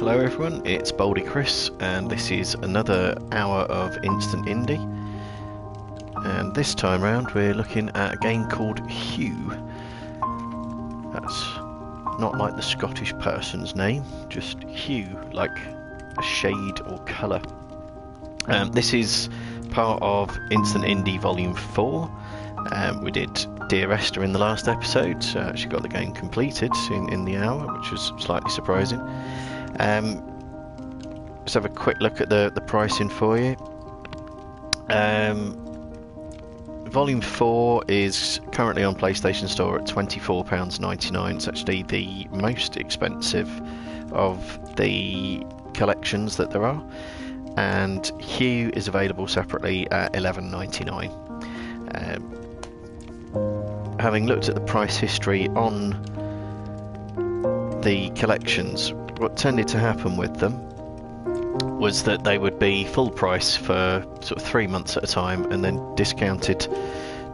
Hello everyone, it's Baldy Chris, and this is another hour of Instant Indie. And this time round we're looking at a game called Hue. That's not like the Scottish person's name, just hue, like a shade or colour. This is part of Instant Indie Volume 4. We did Dear Esther in the last episode, so I actually got the game completed in the hour, which was slightly surprising. Let's have a quick look at the pricing for you. Volume 4 is currently on PlayStation Store at £24.99. It's actually the most expensive of the collections that there are. And Hue is available separately at £11.99. Having looked at the price history on the collections, what tended to happen with them was that they would be full price for sort of 3 months at a time and then discounted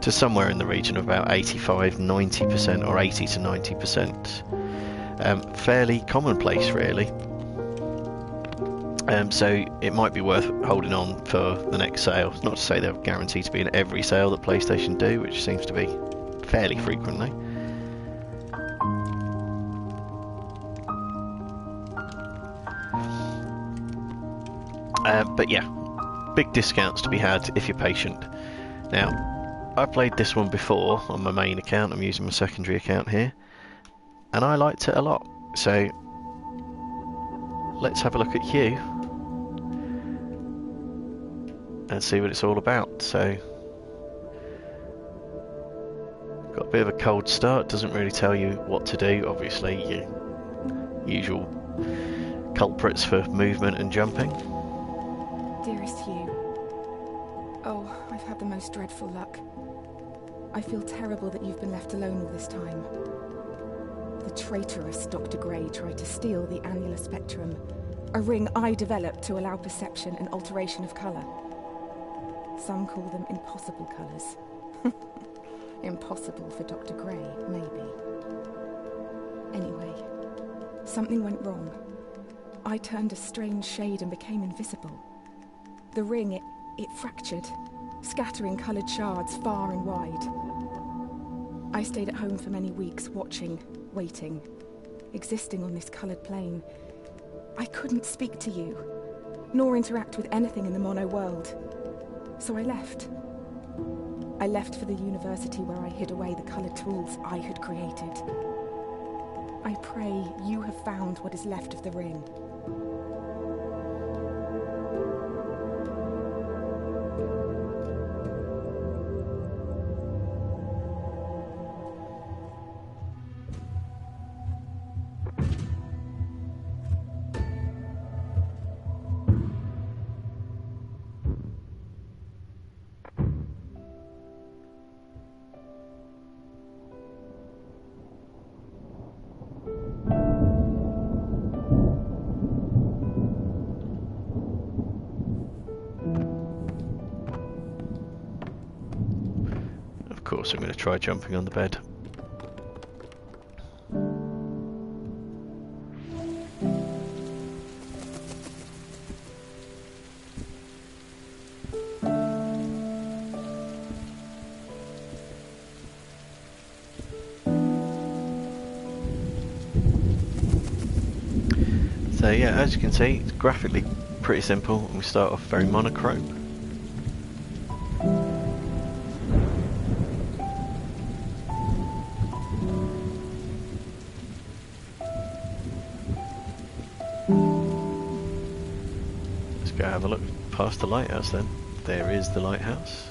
to somewhere in the region of about 85-90% or 80 to 90%. Fairly commonplace really. So it might be worth holding on for the next sale. Not to say they're guaranteed to be in every sale that PlayStation do, which seems to be fairly frequently. But yeah, big discounts to be had if you're patient. Now, I played this one before on my main account. I'm using my secondary account here, and I liked it a lot. So let's have a look at Hue and see what it's all about. So, got a bit of a cold start. Doesn't really tell you what to do. Obviously, your usual culprits for movement and jumping. Dearest Hugh, oh, I've had the most dreadful luck. I feel terrible that you've been left alone all this time. The traitorous Dr. Gray tried to steal the annular spectrum, a ring I developed to allow perception and alteration of colour. Some call them impossible colours. Impossible for Dr. Gray, maybe. Anyway, something went wrong. I turned a strange shade and became invisible. The ring, it fractured, scattering coloured shards far and wide. I stayed at home for many weeks, watching, waiting, existing on this coloured plane. I couldn't speak to you, nor interact with anything in the mono world. So I left. I left for the university where I hid away the coloured tools I had created. I pray you have found what is left of the ring. Of course I'm going to try jumping on the bed. So yeah, as you can see, it's graphically pretty simple, and we start off very monochrome. Go have a look past the lighthouse then. There is the lighthouse.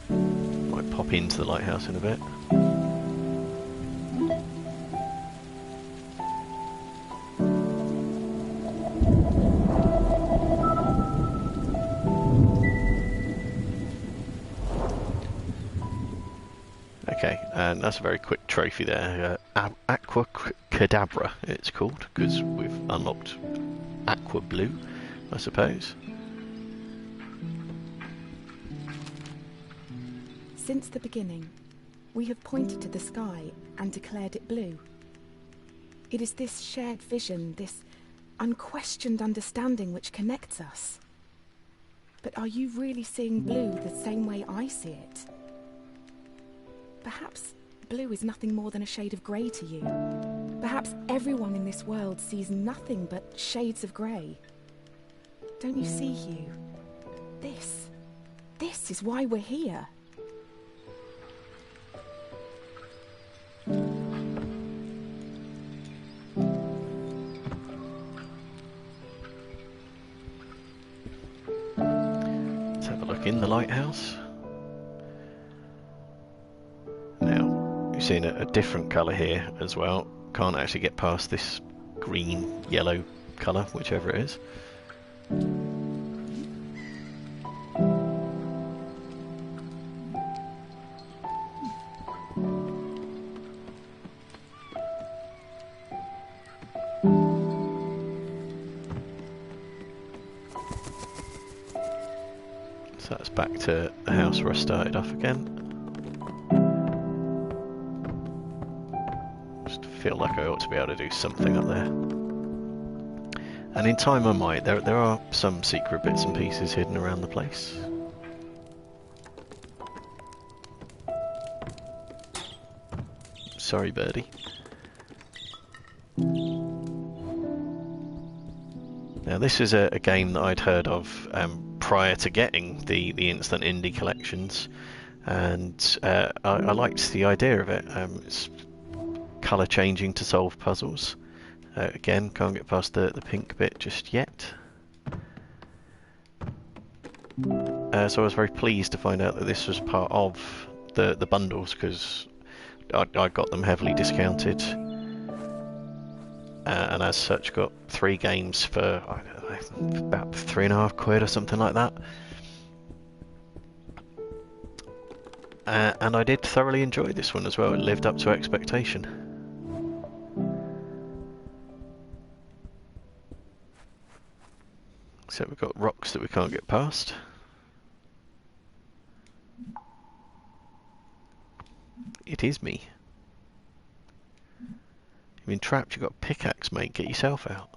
Might pop into the lighthouse in a bit. Okay, and that's a very quick trophy there. Aqua Cadabra it's called, because we've unlocked Aqua Blue, I suppose. Since the beginning, we have pointed to the sky and declared it blue. It is this shared vision, this unquestioned understanding which connects us. But are you really seeing blue the same way I see it? Perhaps blue is nothing more than a shade of grey to you. Perhaps everyone in this world sees nothing but shades of grey. Don't you see, Hugh? This is why we're here. Let's have a look in the lighthouse. Now, you've seen a different colour here as well. Can't actually get past this green, yellow colour, whichever it is. So that's back to the house where I started off again. Just feel like I ought to be able to do something up there. And in time I might. There are some secret bits and pieces hidden around the place. Sorry, birdie. Now this is a game that I'd heard of prior to getting the Instant Indie collections, and I liked the idea of it. It's colour changing to solve puzzles. Again, can't get past the pink bit just yet. So I was very pleased to find out that this was part of the bundles, because I got them heavily discounted, and as such got 3 games for I don't know, about £3.50 or something like that. And I did thoroughly enjoy this one as well. It lived up to expectation. So we've got rocks that we can't get past. It is me. You've been trapped, you've got a pickaxe, mate. Get yourself out.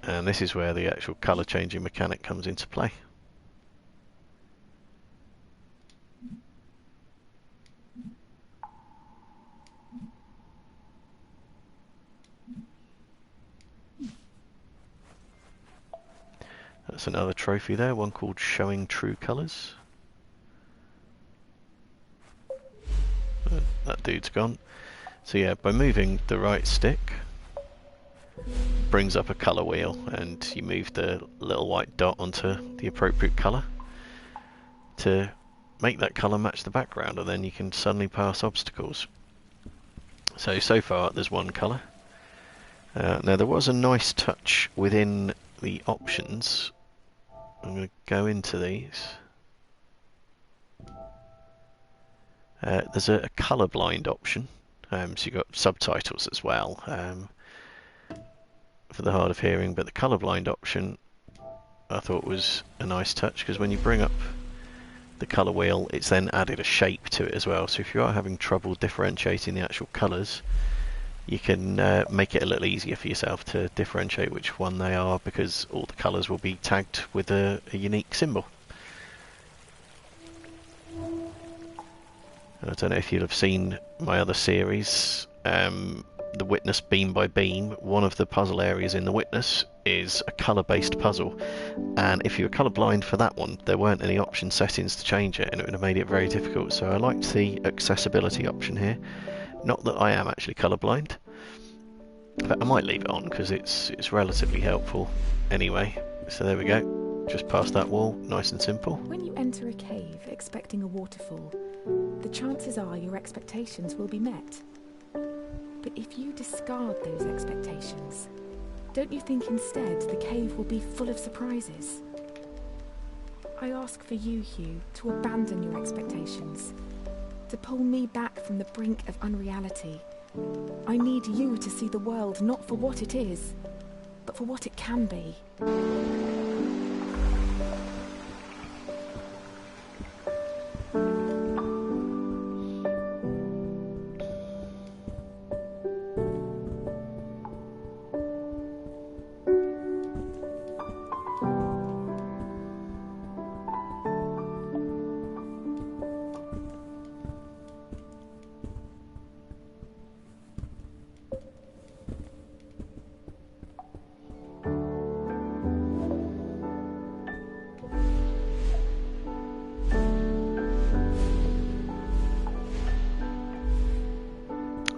And this is where the actual colour changing mechanic comes into play. That's another trophy there, one called Showing True Colours. That dude's gone. So yeah, by moving the right stick, brings up a colour wheel, and you move the little white dot onto the appropriate colour to make that colour match the background, and then you can suddenly pass obstacles. So far there's one colour. Now there was a nice touch within the options. I'm going to go into these. There's a colourblind option, so you've got subtitles as well for the hard of hearing, but the colourblind option I thought was a nice touch, because when you bring up the colour wheel, it's then added a shape to it as well, so if you are having trouble differentiating the actual colours, you can make it a little easier for yourself to differentiate which one they are, because all the colours will be tagged with a unique symbol. I don't know if you'll have seen my other series, The Witness Beam by Beam. One of the puzzle areas in The Witness is a colour-based puzzle, and if you were colourblind for that one, there weren't any option settings to change it, and it would have made it very difficult. So I liked the accessibility option here. Not that I am actually colourblind, but I might leave it on because it's relatively helpful anyway. So there we go, just past that wall, nice and simple. When you enter a cave expecting a waterfall, the chances are your expectations will be met. But if you discard those expectations, don't you think instead the cave will be full of surprises? I ask for you, Hugh, to abandon your expectations, to pull me back from the brink of unreality. I need you to see the world not for what it is, but for what it can be.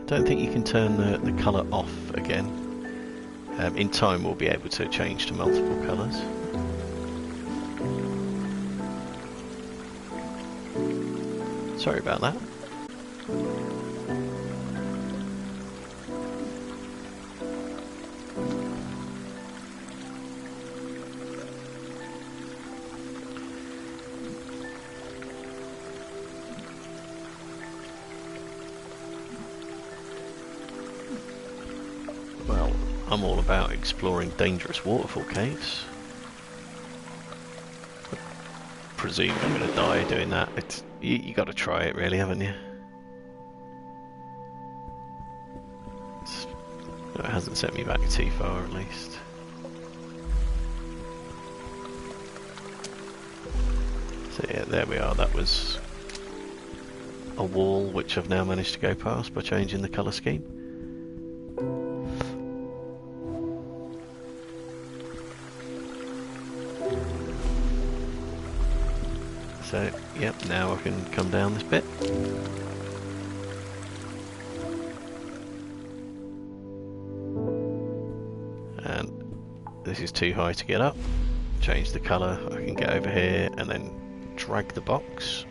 don't think you can turn the colour off again. In time we'll be able to change to multiple colours. Sorry about that. Well, I'm all about exploring dangerous waterfall caves. I presume I'm going to die doing that. You got to try it, really, haven't you? It hasn't sent me back too far, at least. So yeah, there we are. That was a wall which I've now managed to go past by changing the colour scheme. So, yep, now I can come down this bit. And this is too high to get up. Change the colour, I can get over here and then drag the box.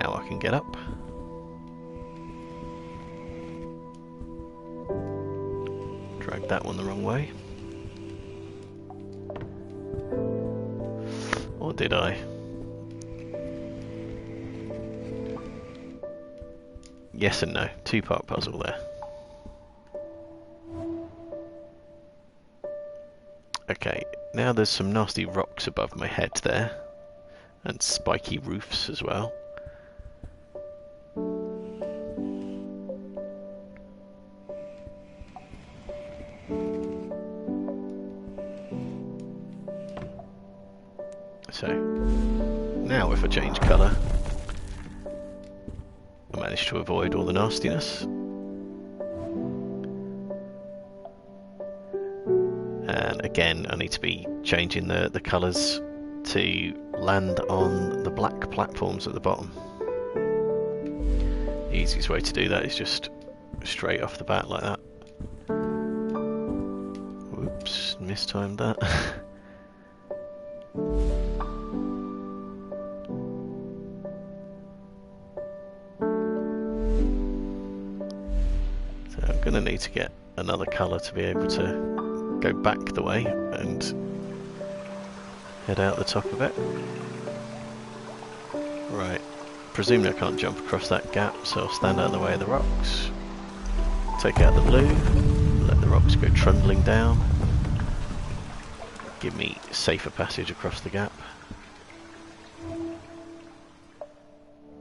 Now I can get up. Drag that one the wrong way. Or did I? Yes and no. Two-part puzzle there. Okay, now there's some nasty rocks above my head there. And spiky roofs as well. So, now if I change colour, I manage to avoid all the nastiness. And again, I need to be changing the colours to land on the black platforms at the bottom. The easiest way to do that is just straight off the bat like that. Whoops, mistimed that. I'm going to need to get another colour to be able to go back the way and head out the top of it. Right, presumably I can't jump across that gap, so I'll stand out of the way of the rocks. Take out the blue, let the rocks go trundling down. Give me safer passage across the gap.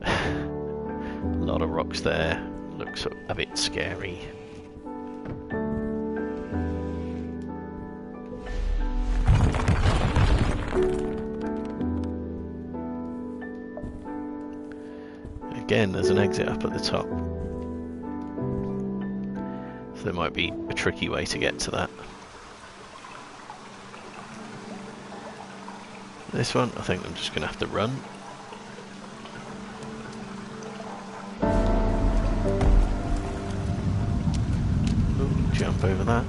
A lot of rocks there, looks a bit scary. Again, there's an exit up at the top. So there might be a tricky way to get to that. This one, I think I'm just going to have to run. Ooh, jump over that.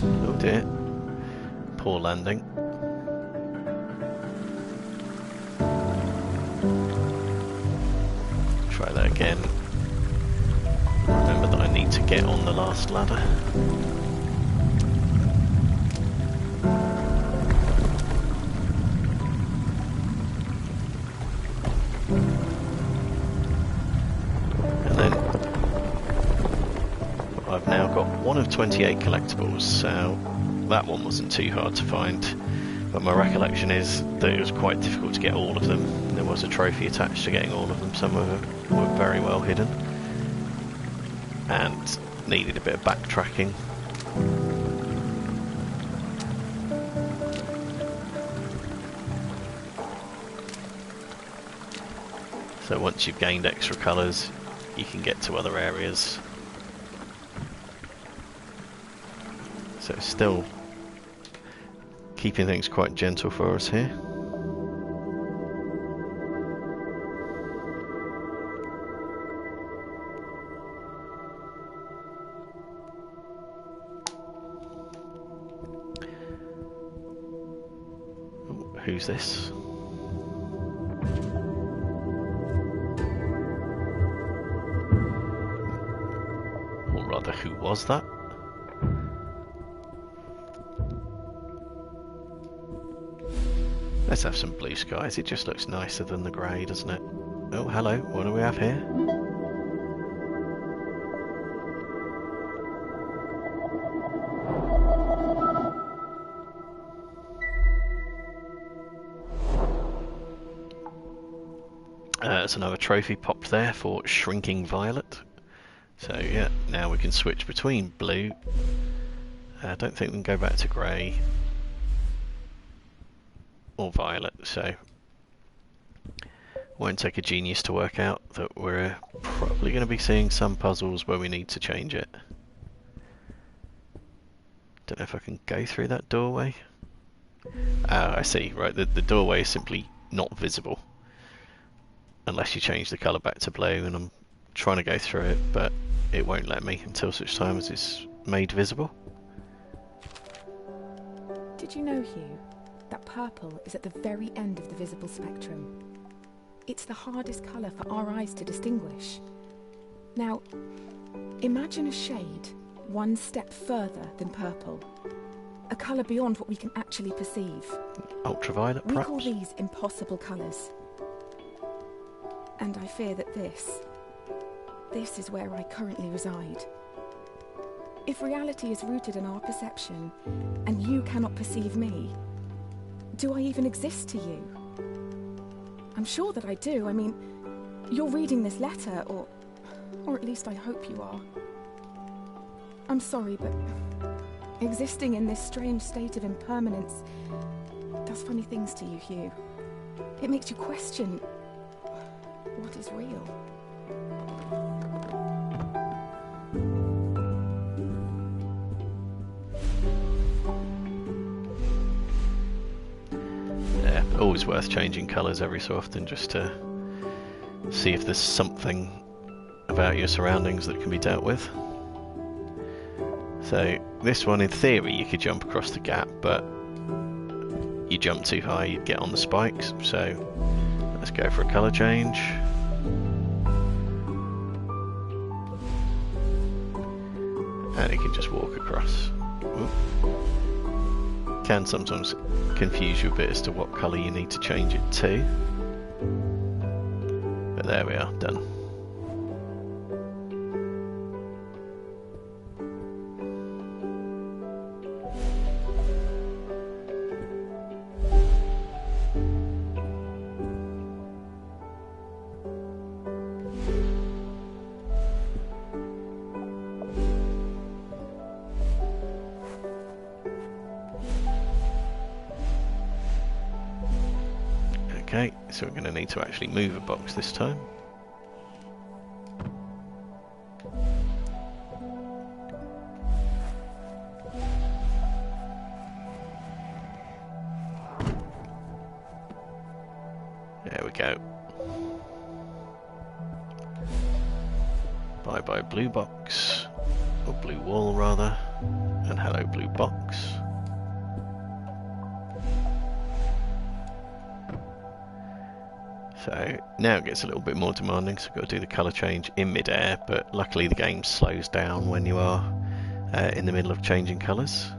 Oh dear. Poor landing. Try that again. Remember that I need to get on the last ladder. And then I've now got one of 28 collectibles, so that one wasn't too hard to find. But my recollection is that it was quite difficult to get all of them. There was a trophy attached to getting all of them. Some were very well hidden and needed a bit of backtracking. So once you've gained extra colours, you can get to other areas. So it's still keeping things quite gentle for us here. Ooh, who's this? Or rather, who was that? Let's have some blue skies. It just looks nicer than the grey, doesn't it? Oh, hello. What do we have here? There's another trophy popped there for Shrinking Violet. So yeah, now we can switch between blue. I don't think we can go back to grey or violet, so won't take a genius to work out that we're probably going to be seeing some puzzles where we need to change it. Don't know if I can go through that doorway. I see, right, the doorway is simply not visible unless you change the colour back to blue, and I'm trying to go through it, but it won't let me until such time as it's made visible. Did you know, Hugh, that purple is at the very end of the visible spectrum? It's the hardest colour for our eyes to distinguish. Now, imagine a shade one step further than purple. A colour beyond what we can actually perceive. Ultraviolet, We perhaps? call these impossible colours. And I fear that this is where I currently reside. If reality is rooted in our perception, and you cannot perceive me, do I even exist to you? I'm sure that I do. I mean, you're reading this letter, or at least I hope you are. I'm sorry, but existing in this strange state of impermanence does funny things to you, Hugh. It makes you question what is real. Yeah, always worth changing colours every so often just to see if there's something about your surroundings that can be dealt with. So this one, in theory, you could jump across the gap, but you jump too high, you'd get on the spikes. So let's go for a colour change. And you can just walk across. Oop. Can sometimes confuse you a bit as to what colour you need to change it to. But there we are, done. Okay, so we're going to need to actually move a box this time. There we go. Bye bye blue box, or blue wall rather, and hello blue box. So now it gets a little bit more demanding, so I've got to do the colour change in mid-air, but luckily the game slows down when you are in the middle of changing colours.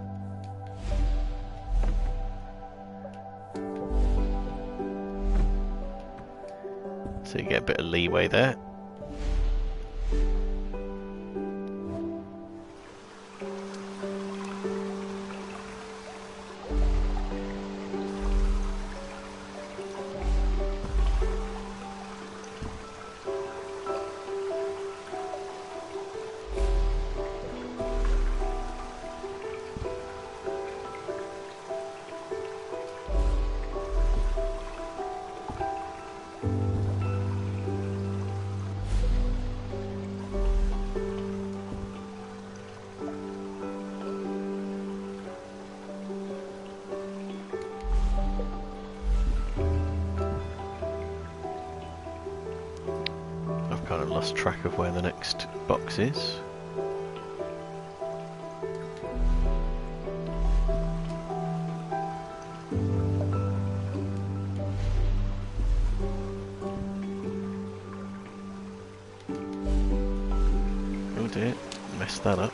So you get a bit of leeway there. I've lost track of where the next box is. Oh dear, messed that up.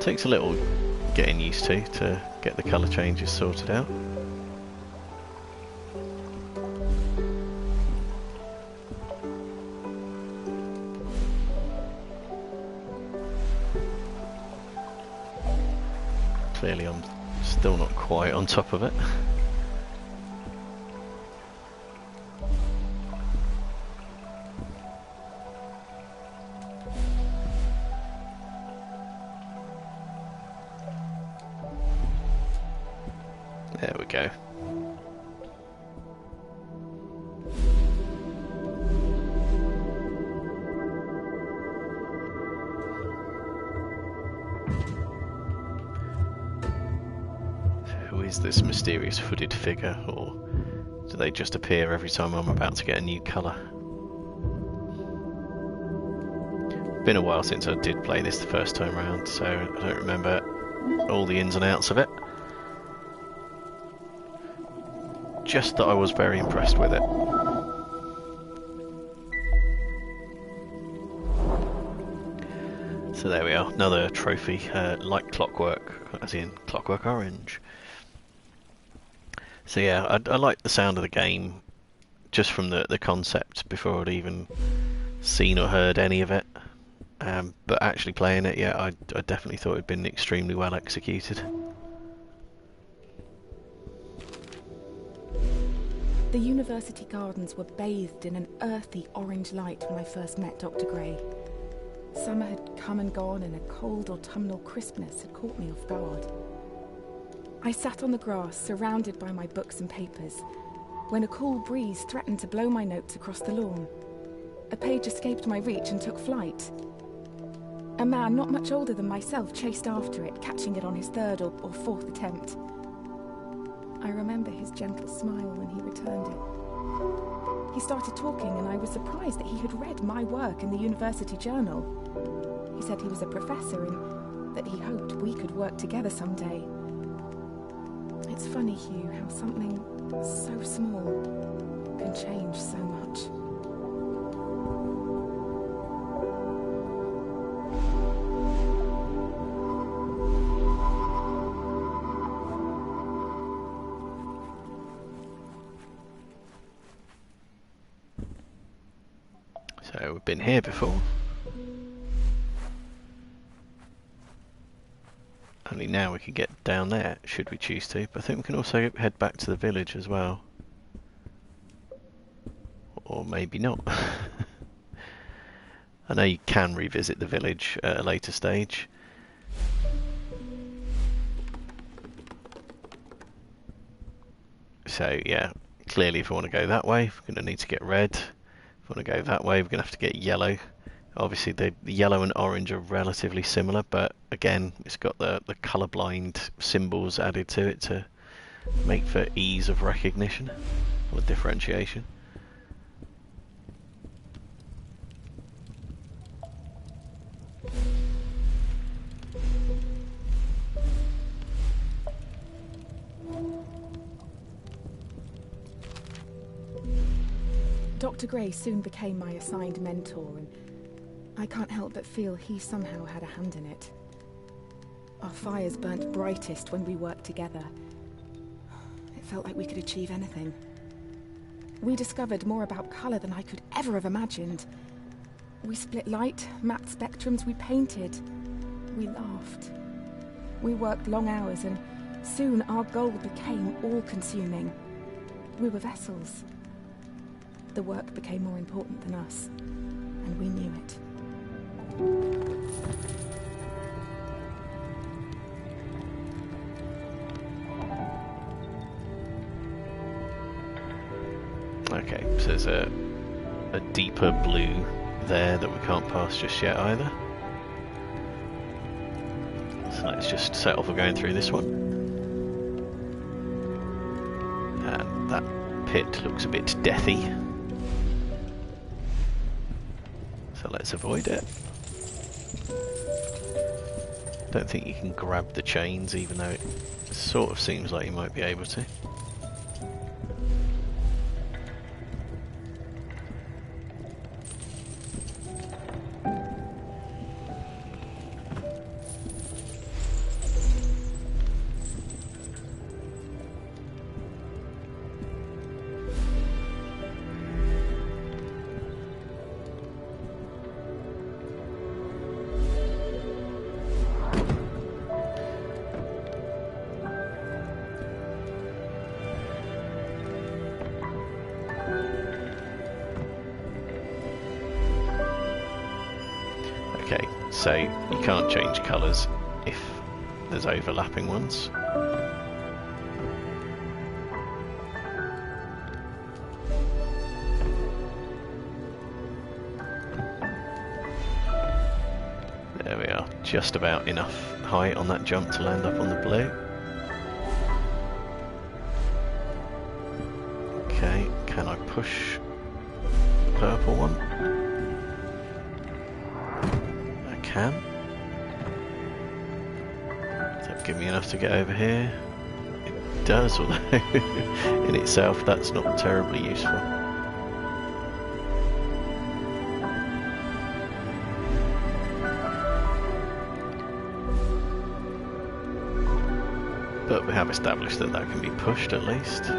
Takes a little getting used to get the colour changes sorted out. Clearly I'm still not quite on top of it. There we go. Who is this mysterious hooded figure, or do they just appear every time I'm about to get a new colour? Been a while since I did play this the first time round, so I don't remember all the ins and outs of it. Just that I was very impressed with it. So there we are, another trophy, like Clockwork, as in Clockwork Orange. So yeah, I like the sound of the game, just from the concept, before I'd even seen or heard any of it. But actually playing it, yeah, I definitely thought it'd been extremely well executed. The university gardens were bathed in an earthy orange light when I first met Dr. Gray. Summer had come and gone, and a cold autumnal crispness had caught me off guard. I sat on the grass, surrounded by my books and papers, when a cool breeze threatened to blow my notes across the lawn. A page escaped my reach and took flight. A man not much older than myself chased after it, catching it on his third or fourth attempt. I remember his gentle smile when he returned it. He started talking, and I was surprised that he had read my work in the university journal. He said he was a professor and that he hoped we could work together someday. It's funny, Hugh, how something so small can change so much. So we've been here before. Only now we can get down there, should we choose to. But I think we can also head back to the village as well. Or maybe not. I know you can revisit the village at a later stage. So yeah, clearly if we want to go that way, we're going to need to get red. If we want to go that way, we're going to have to get yellow. Obviously the yellow and orange are relatively similar, but again, it's got the colourblind symbols added to it to make for ease of recognition or differentiation. Dr. Gray soon became my assigned mentor, and I can't help but feel he somehow had a hand in it. Our fires burnt brightest when we worked together. It felt like we could achieve anything. We discovered more about colour than I could ever have imagined. We split light, mapped spectrums, we painted, we laughed. We worked long hours and soon our goal became all-consuming. We were vessels. The work became more important than us, and we knew it. Okay, so there's a deeper blue there that we can't pass just yet either. So let's just settle for going through this one. And that pit looks a bit deathy. So let's avoid it. Don't think you can grab the chains, even though it sort of seems like you might be able to. Okay, so you can't change colours if there's overlapping ones. There we are, just about enough height on that jump to land up on the blue. Okay, can I push the purple one? Can. Does that give me enough to get over here? It does, although in itself that's not terribly useful. But we have established that that can be pushed at least.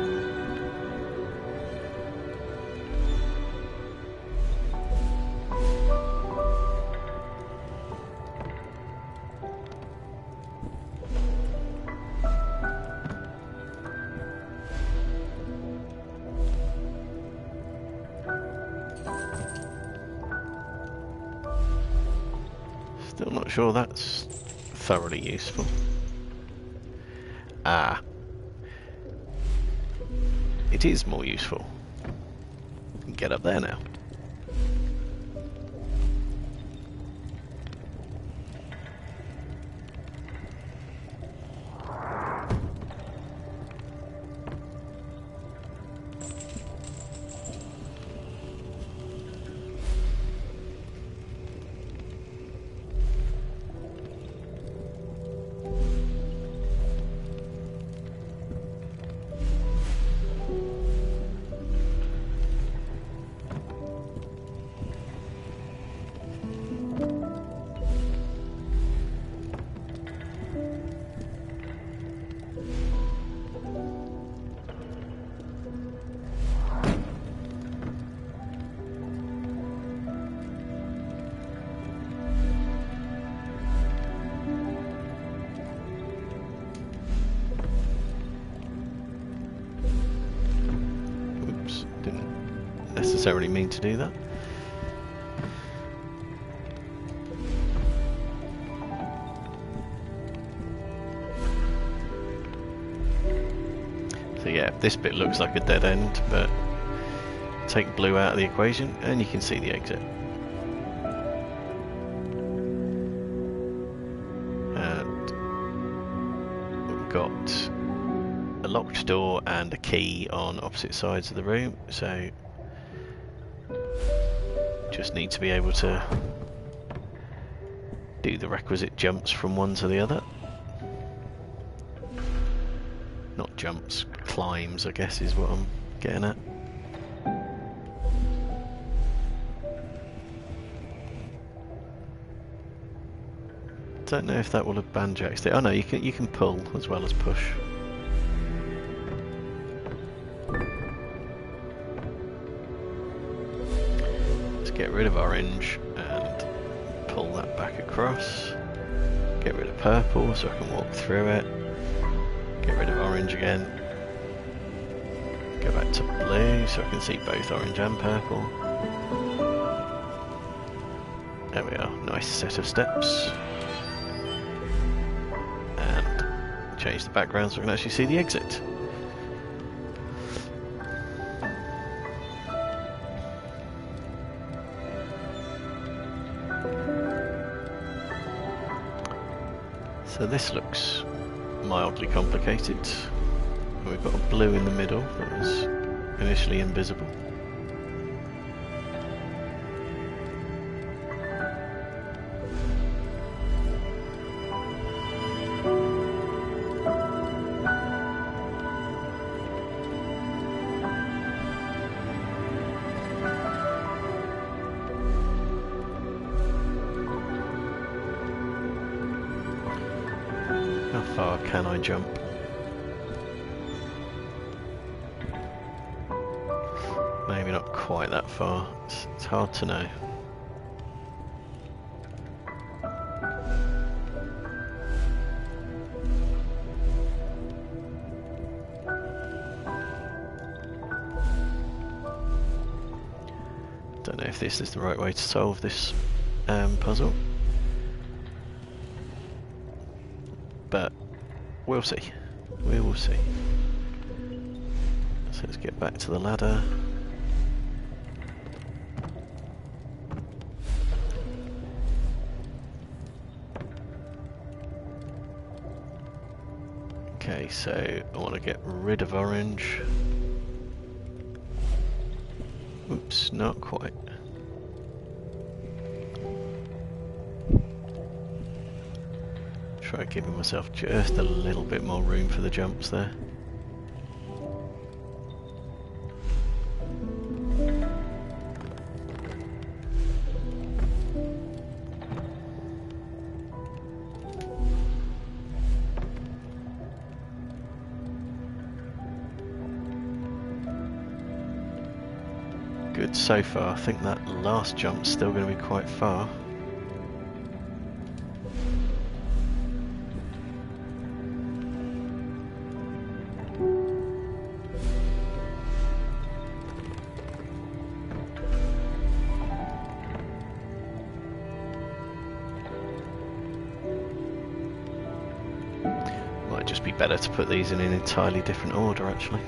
Still not sure that's thoroughly useful. Ah. It is more useful. We can get up there now. Necessarily mean to do that. So yeah, this bit looks like a dead end, but take blue out of the equation and you can see the exit. And we've got a locked door and a key on opposite sides of the room, so just need to be able to do the requisite jumps from one to the other. Not jumps, climbs I guess is what I'm getting at. Don't know if that will have banjaxed it. Oh no, you can pull as well as push. Get rid of orange and pull that back across. Get rid of purple so I can walk through it. Get rid of orange again. Go back to blue so I can see both orange and purple. There we are, nice set of steps. And change the background so I can actually see the exit. So this looks mildly complicated. We've got a blue in the middle that was initially invisible. How far can I jump? Maybe not quite that far. It's hard to know. Don't know if this is the right way to solve this puzzle. But we'll see. We will see. So let's get back to the ladder. Okay, so I want to get rid of orange. Oops, not quite. Try giving myself just a little bit more room for the jumps there. Good so far. I think that last jump's still going to be quite far. Might just be better to put these in an entirely different order, actually.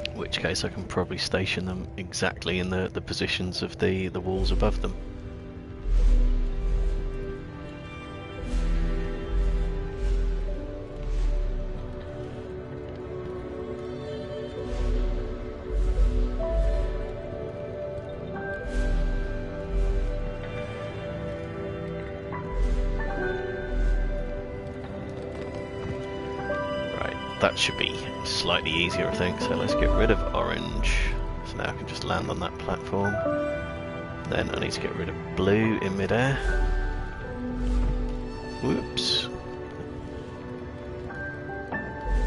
In which case I can probably station them exactly in the positions of the walls above them. That should be slightly easier, I think. So let's get rid of orange. So now I can just land on that platform. Then I need to get rid of blue in midair. Whoops.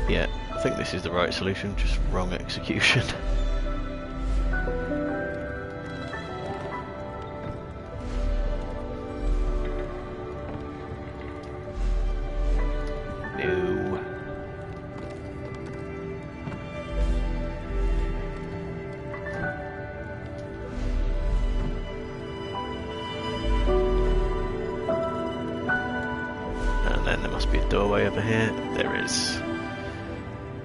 Yeah, I think this is the right solution, just wrong execution. Doorway over here. There is.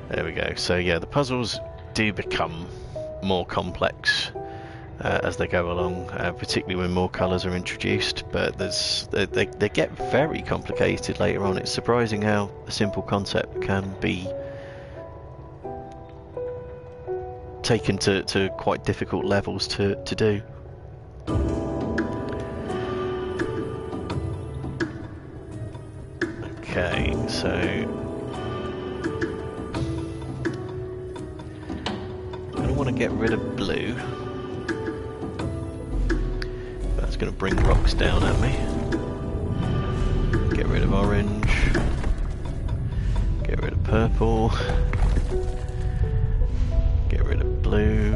There we go. So yeah, the puzzles do become more complex as they go along, particularly when more colours are introduced. But they get very complicated later on. It's surprising how a simple concept can be taken to quite difficult levels to do. Okay, so I don't want to get rid of blue. That's going to bring rocks down at me. Get rid of orange. Get rid of purple. Get rid of blue.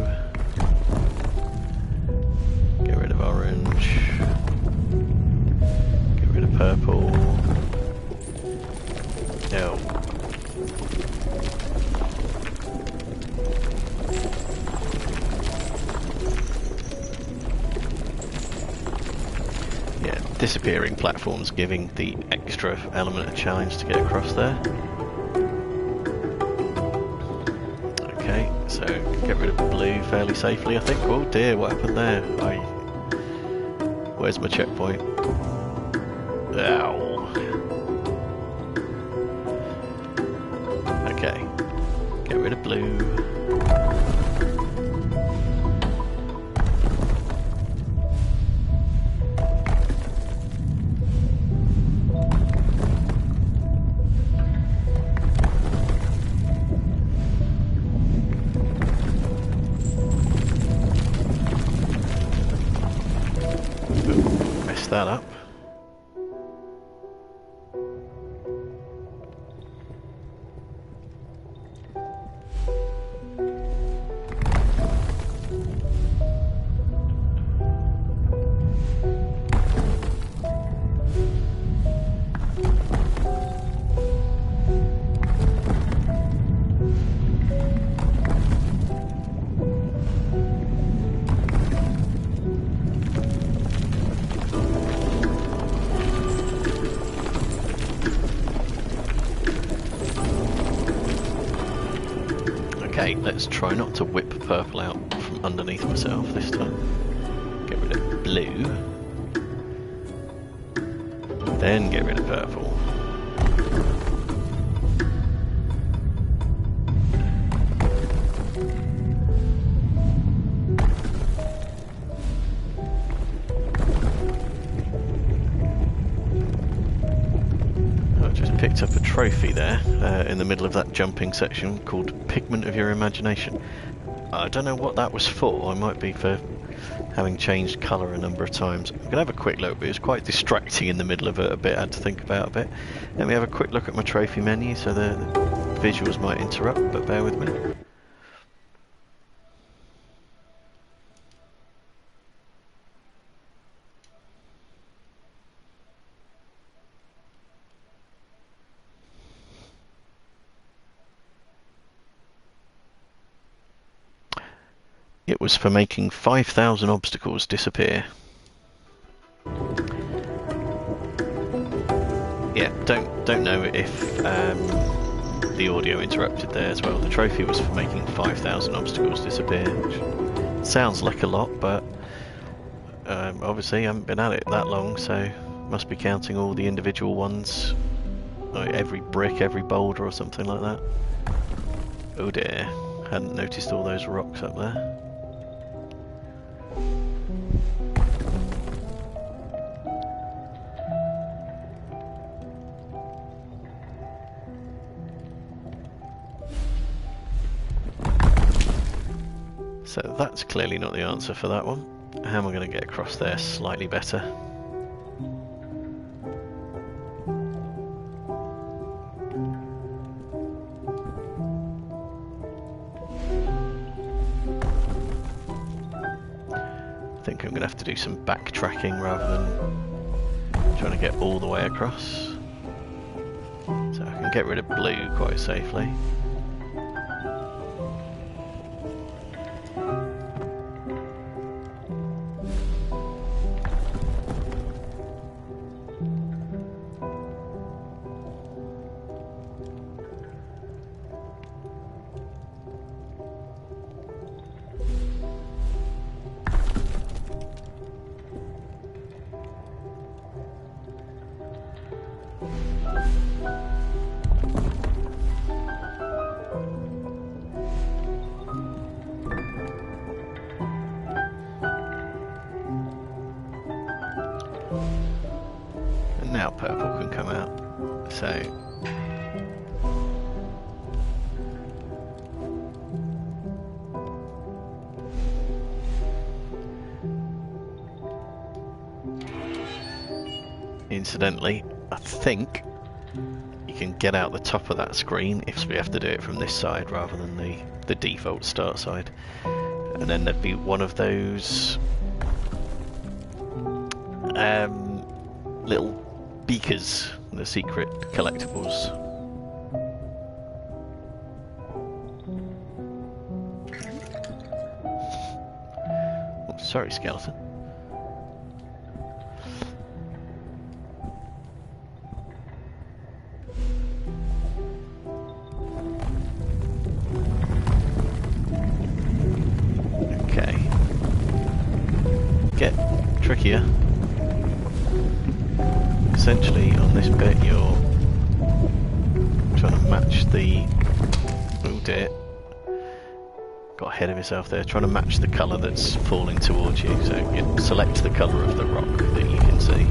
Get rid of orange. Get rid of purple. No. Yeah, disappearing platforms giving the extra element of challenge to get across there. Okay, so get rid of blue fairly safely, I think. Oh dear, what happened there? Where's my checkpoint? Ow. Okay, get rid of blue. Messed that up. Okay, let's try not to whip purple out from underneath myself this time. Get rid of blue. Then get rid of purple. Picked up a trophy there in the middle of that jumping section called Pigment of Your Imagination. I don't know what that was for. I might be for having changed colour a number of times. I'm going to have a quick look, but it was quite distracting in the middle of it a bit. I had to think about it a bit. Let me have a quick look at my trophy menu, so the visuals might interrupt, but bear with me. It was for making 5,000 obstacles disappear. Yeah, don't know if the audio interrupted there as well. The trophy was for making 5,000 obstacles disappear, which sounds like a lot, but obviously I haven't been at it that long, so must be counting all the individual ones, like every brick, every boulder or something like that. Oh dear, hadn't noticed all those rocks up there. So that's clearly not the answer for that one. How am I going to get across there slightly better? I think I'm going to have to do some backtracking rather than trying to get all the way across. So I can get rid of blue quite safely. now purple can come out. So incidentally, I think you can get out the top of that screen if we have to do it from this side rather than the default start side. And then there'd be one of those little beakers, the secret collectibles. Oh, sorry, skeleton. Okay. Get trickier. Essentially, on this bit, you're trying to match the... Oh dear. Got ahead of yourself there. Trying to match the colour that's falling towards you. So you select the colour of the rock that you can see.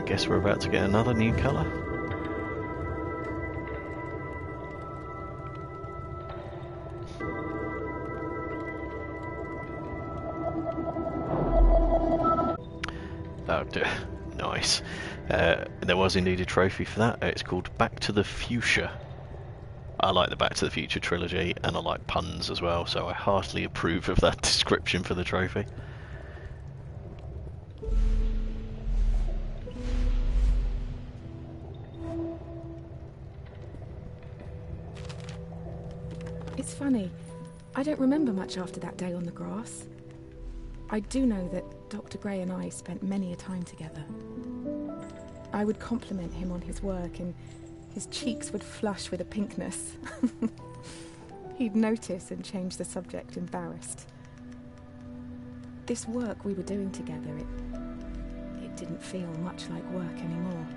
Guess we're about to get another new colour. Oh dear, nice. There was indeed a trophy for that. It's called Back to the Fuchsia. I like the Back to the Future trilogy and I like puns as well, so I heartily approve of that description for the trophy. It's funny, I don't remember much after that day on the grass. I do know that Dr. Gray and I spent many a time together. I would compliment him on his work and his cheeks would flush with a pinkness. He'd notice and change the subject, embarrassed. This work we were doing together, it didn't feel much like work anymore.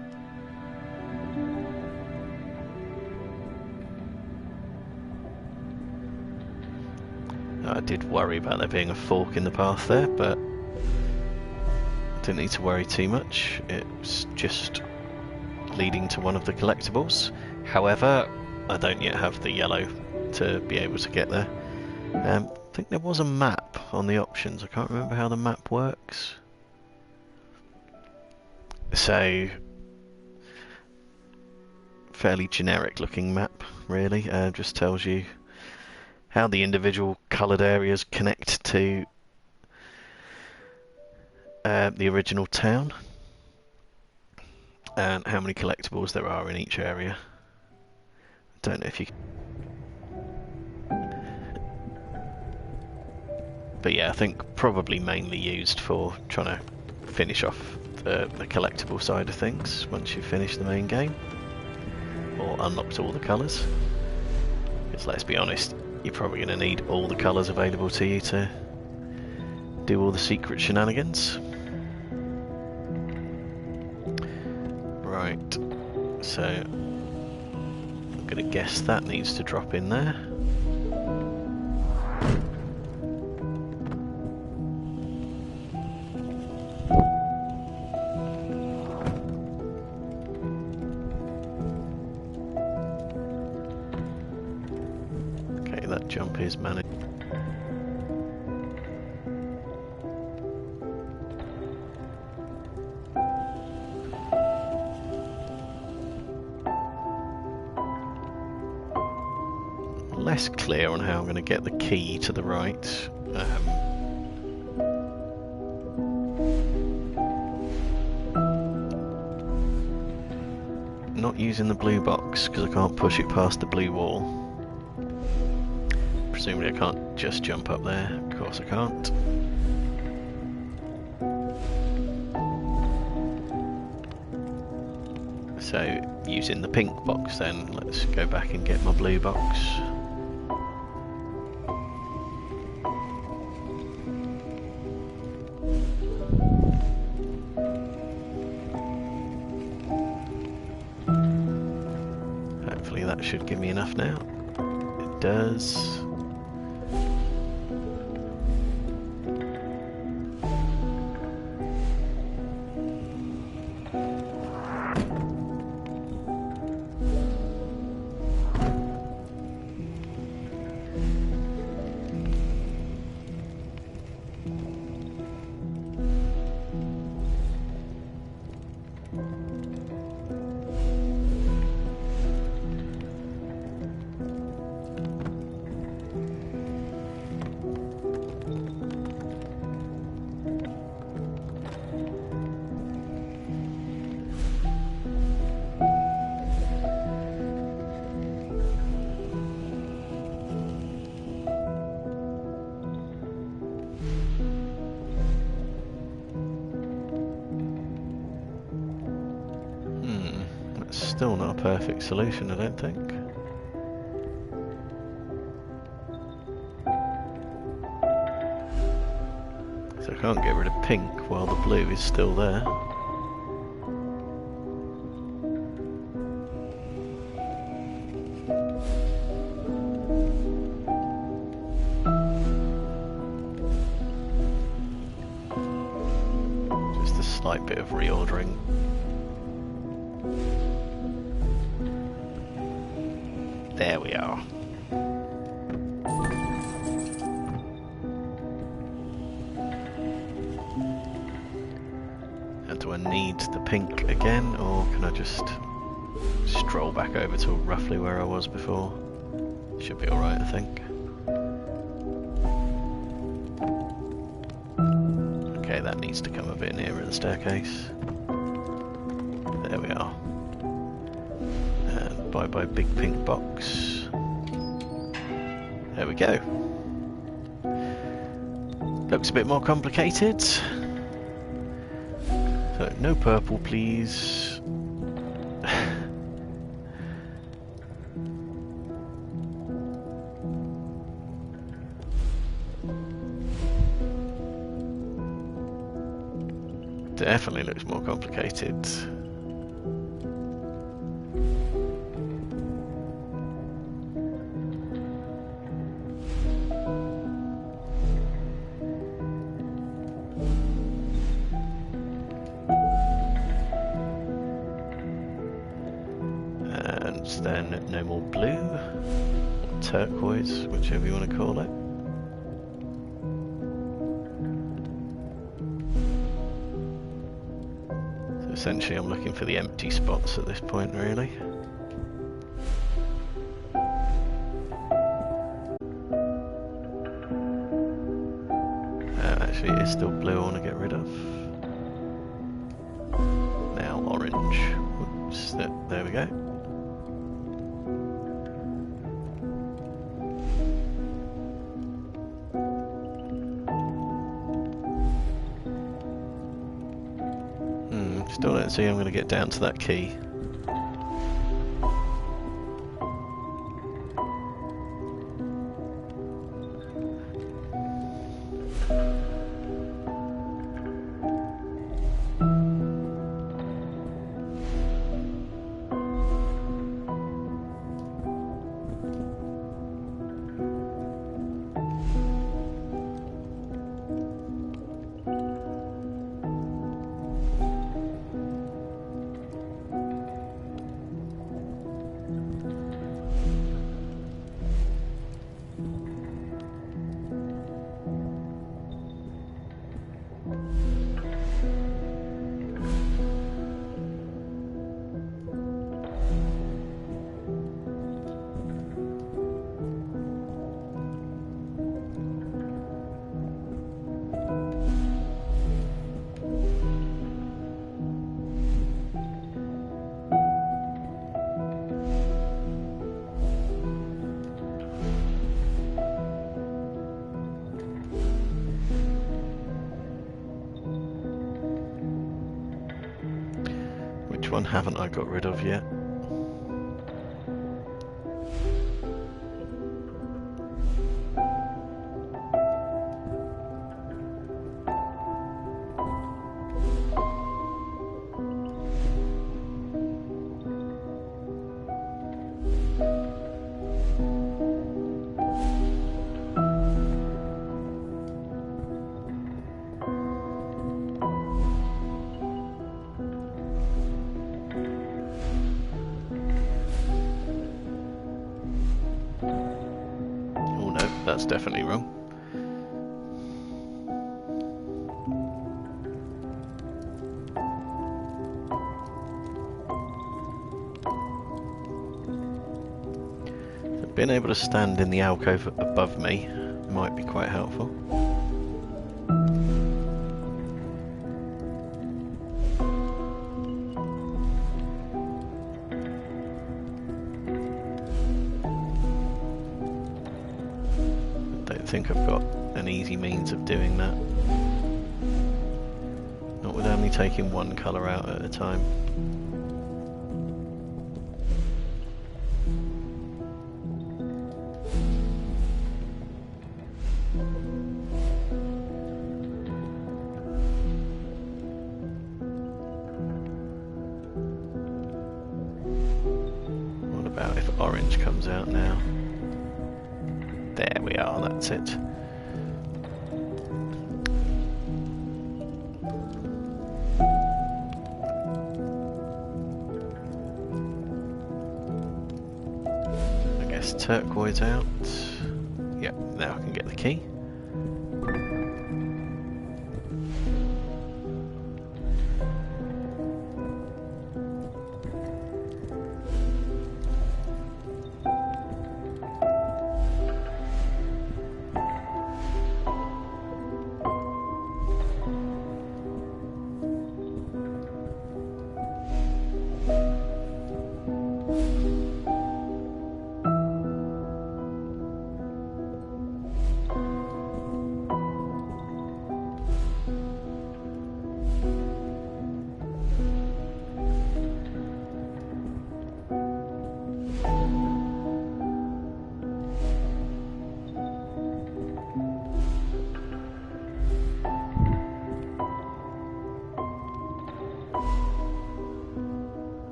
I did worry about there being a fork in the path there, but didn't need to worry too much. It's just leading to one of the collectibles. However, I don't yet have the yellow to be able to get there. I think there was a map on the options. I can't remember how the map works. So, fairly generic looking map, really. Just tells you how the individual coloured areas connect to the original town and how many collectibles there are in each area. Don't know if you... But yeah, I think probably mainly used for trying to finish off the collectible side of things once you've finished the main game or unlocked all the colours. Because let's be honest, you're probably going to need all the colours available to you to do all the secret shenanigans. Right, so I'm going to guess that needs to drop in there. Okay, that jump is managed. less clear on how I'm going to get the key to the right. Not using the blue box because I can't push it past the blue wall. Presumably I can't just jump up there. Of course I can't. So, using the pink box then, let's go back and get my blue box. Hopefully that should give me enough now. It does. Still not a perfect solution, I don't think. So I can't get rid of pink while the blue is still there. Just a slight bit of reordering. There we are. And do I need the pink again, or can I just stroll back over to roughly where I was before? Should be alright, I think. Okay, that needs to come a bit nearer the staircase. There we are. Bye big pink box. There we go. Looks a bit more complicated. So no purple please. Definitely looks more complicated. Then no more blue, or turquoise, whichever you want to call it. So essentially I'm looking for the empty spots at this point, really. Actually it is still blue I want to get rid of. Now orange. Oops, there we go. Still don't see I'm going to get down to that key. one haven't I got rid of yet? That's definitely wrong. So being able to stand in the alcove above me might be quite helpful. I think I've got an easy means of doing that. Not with only taking one colour out at a time. What about if orange comes out now? There we are, that's it. I guess turquoise out. Yep, now I can get the key.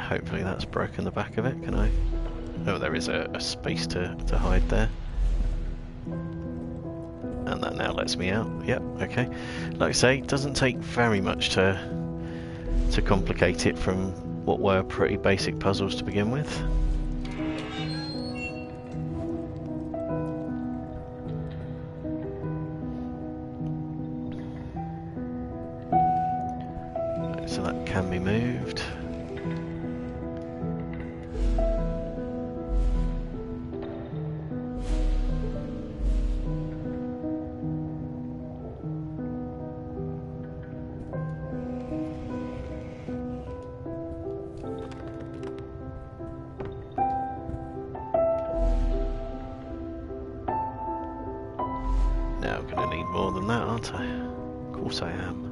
Hopefully that's broken the back of it. Can I? Oh, there is a space to hide there. And that now lets me out. Yep, okay. Like I say, it doesn't take very much to complicate it from what were pretty basic puzzles to begin with. So that can be moved. Now I'm going to need more than that, aren't I? Of course I am.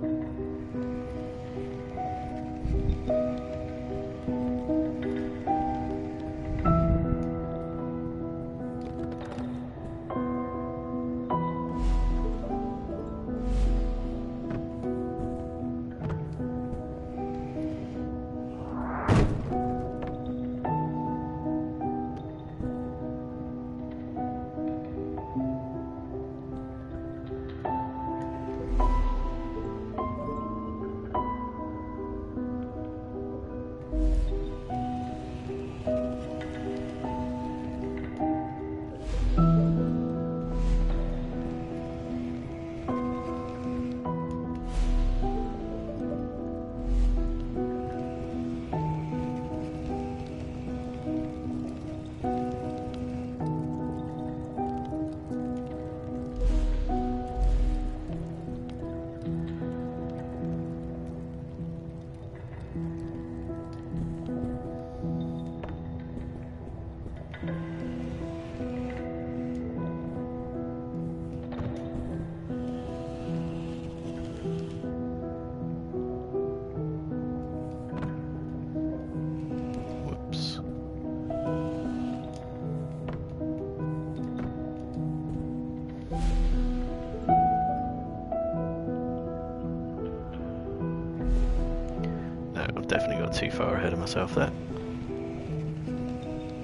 I've definitely got too far ahead of myself there.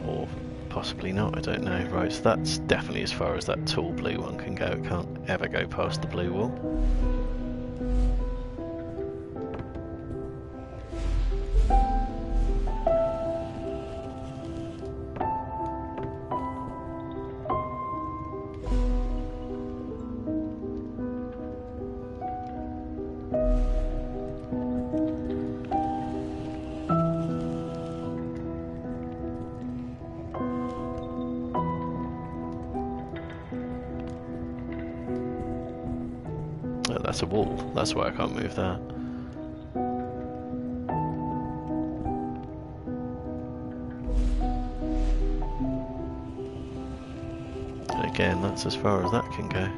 Or possibly not, I don't know. Right, so that's definitely as far as that tall blue one can go. It can't ever go past the blue wall. Oh, that's a wall. That's why I can't move that. And again, that's as far as that can go.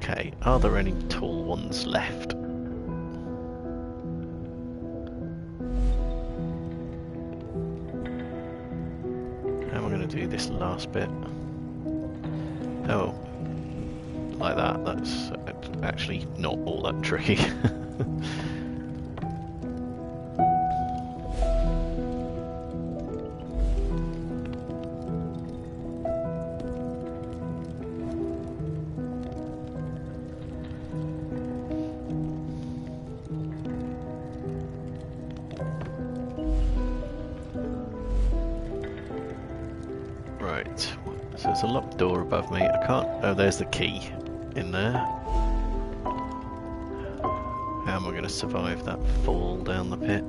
Okay, are there any tall ones left? How am I going to do this last bit? Oh, like that. That's actually not all that tricky. Right, so there's a locked door above me. I can't... Oh, there's the key in there. How am I going to survive that fall down the pit?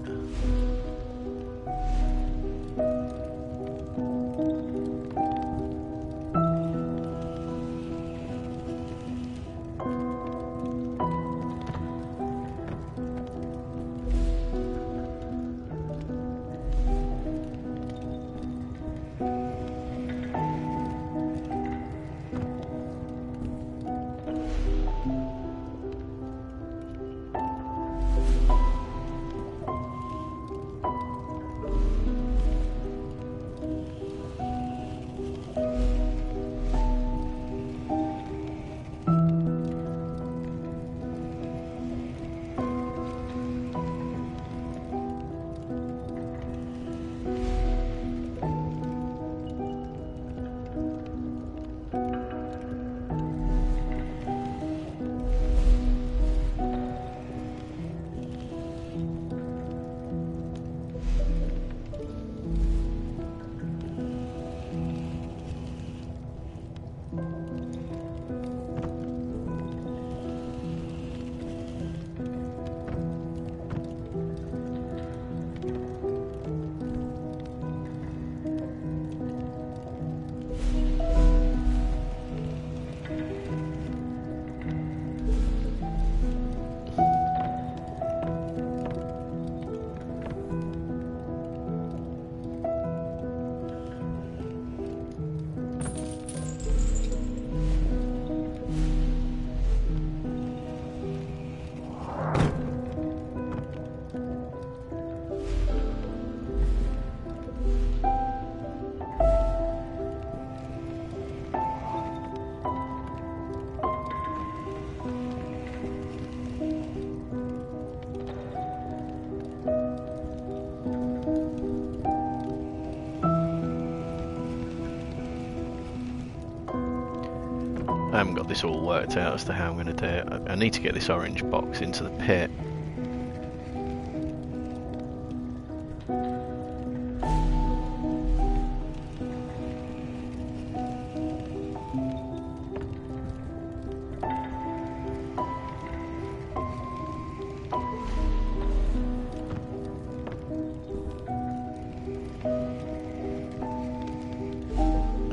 I haven't got this all worked out as to how I'm going to do it. I need to get this orange box into the pit.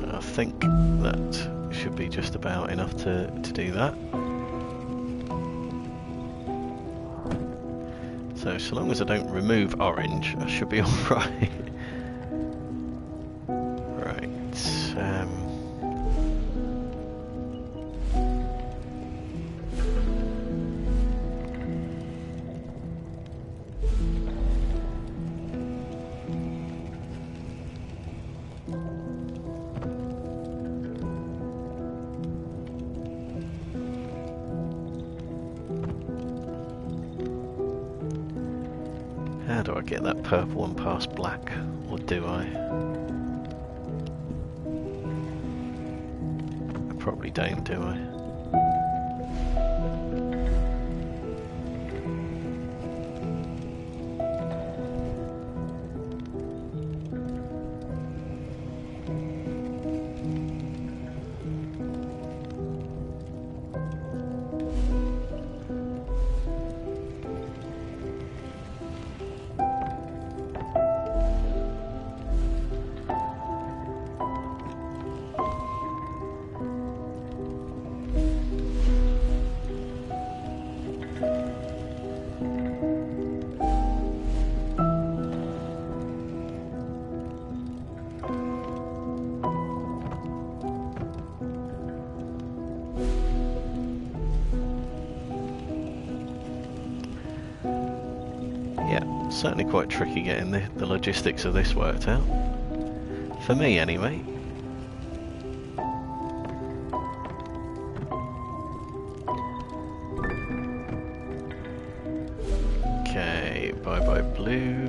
I think that should be just about enough to do that. So long as I don't remove orange, I should be alright. Right. How do I get that purple one past black, or do I? I probably don't, do I? Certainly quite tricky getting the logistics of this worked out. For me, anyway. Okay, bye-bye blue.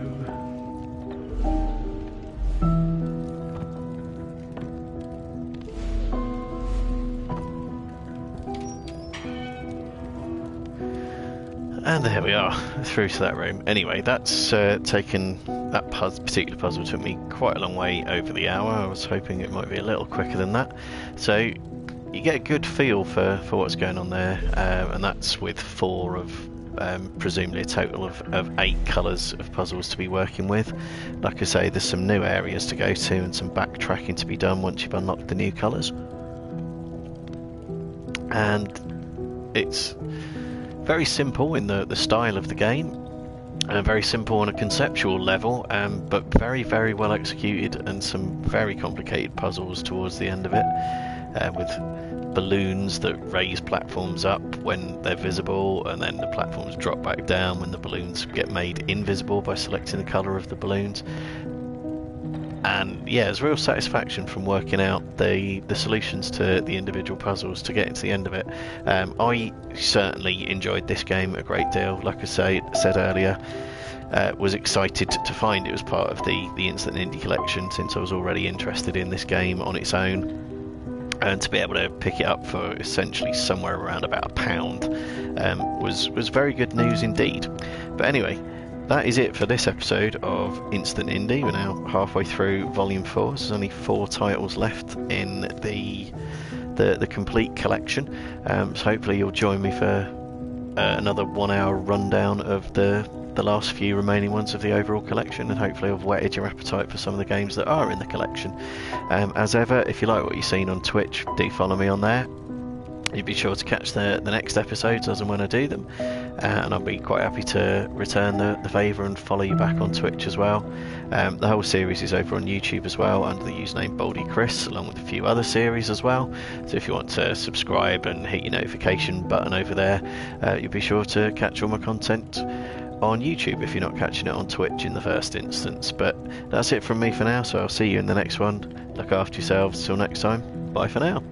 And there we are, through to that room. Anyway, that's taken, that particular puzzle took me quite a long way over the hour. I was hoping it might be a little quicker than that. So you get a good feel for what's going on there, and that's with 4 of presumably a total of 8 colours of puzzles to be working with. Like I say, there's some new areas to go to and some backtracking to be done once you've unlocked the new colours. And it's very simple in the style of the game, and very simple on a conceptual level, but very, very well executed, and some very complicated puzzles towards the end of it, with balloons that raise platforms up when they're visible, and then the platforms drop back down when the balloons get made invisible by selecting the colour of the balloons. And yeah, there's real satisfaction from working out the solutions to the individual puzzles to get to the end of it. I certainly enjoyed this game a great deal. Like I said earlier, was excited to find it was part of the Instant Indie collection, since I was already interested in this game on its own. And to be able to pick it up for essentially somewhere around about £1 was very good news indeed. But anyway, that is it for this episode of Instant Indie. We're now halfway through Volume 4. There's only 4 titles left in the complete collection. So hopefully you'll join me for another 1 hour rundown of the last few remaining ones of the overall collection, and hopefully I've whetted your appetite for some of the games that are in the collection. As ever, if you like what you've seen on Twitch, do follow me on there. You'd be sure to catch the next episodes as and when I do them, and I'll be quite happy to return the favour and follow you back on Twitch as well. The whole series is over on YouTube as well under the username Baldy Chris, along with a few other series as well. So if you want to subscribe and hit your notification button over there, you'll be sure to catch all my content on YouTube if you're not catching it on Twitch in the first instance. But that's it from me for now, so I'll see you in the next one. Look after yourselves till next time. Bye for now.